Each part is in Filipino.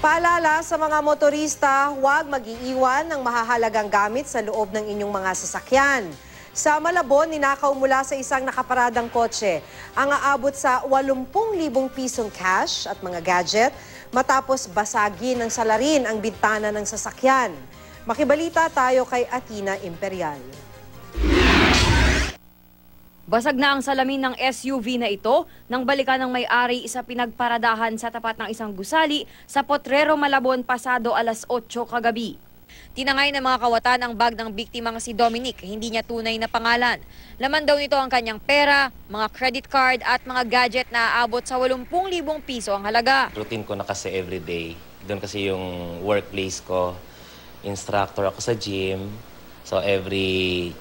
Paalala sa mga motorista, huwag mag-iiwan ng mahahalagang gamit sa loob ng inyong mga sasakyan. Sa Malabon, ninakaw mula sa isang nakaparadang kotse ang aabot sa 80,000 pisong cash at mga gadget matapos basagin ng salarin ang bintana ng sasakyan. Makibalita tayo kay Athena Imperial. Basag na ang salamin ng SUV na ito nang balikan ng may-ari sa pinagparadahan sa tapat ng isang gusali sa Potrero, Malabon pasado alas 8 kagabi. Tinangay ng mga kawatan ang bag ng biktimang si Dominic, hindi niya tunay na pangalan. Laman daw nito ang kanyang pera, mga credit card at mga gadget na aabot sa 80,000 piso ang halaga. Routine ko na kasi everyday. Doon kasi yung workplace ko. Instructor ako sa gym. So every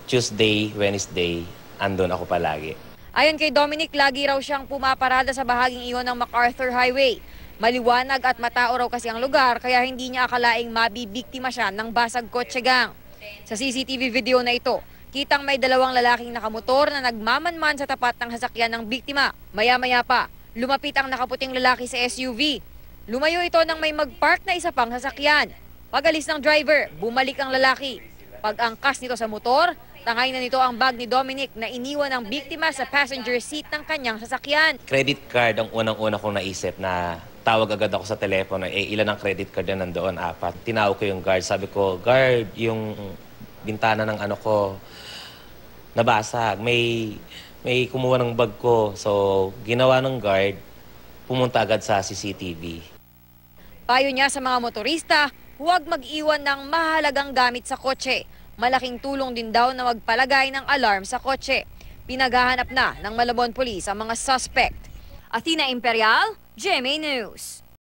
Tuesday, Wednesday, andun ako palagi. Ayon kay Dominic, lagi raw siyang pumaparada sa bahaging iyon ng MacArthur Highway. Maliwanag at matao raw kasi ang lugar kaya hindi niya akalaing mabibiktima siya ng basag kotse gang. Sa CCTV video na ito, kitang may dalawang lalaking nakamotor na nagmamanman sa tapat ng sasakyan ng biktima. Maya-maya pa, lumapit ang nakaputing lalaki sa SUV. Lumayo ito nang may magpark na isa pang sasakyan. Pag-alis ng driver, bumalik ang lalaki. Pag-angkas nito sa motor, tangay na nito ang bag ni Dominic na iniwan ng biktima sa passenger seat ng kanyang sasakyan. Credit card ang unang-una kong naisip na tawag agad ako sa telepono. Ilan ang credit card na nandoon? 4. Tinawag ko yung guard. Sabi ko, guard, yung bintana ng ano ko nabasag. May kumuha ng bag ko. So, ginawa ng guard, pumunta agad sa CCTV. Payo niya sa mga motorista, huwag mag-iwan ng mahalagang gamit sa kotse. Malaking tulong din daw na magpalagay ng alarm sa kotse. Pinaghahanap na ng Malabon Police ang mga suspect. Athena Imperial, GMA News.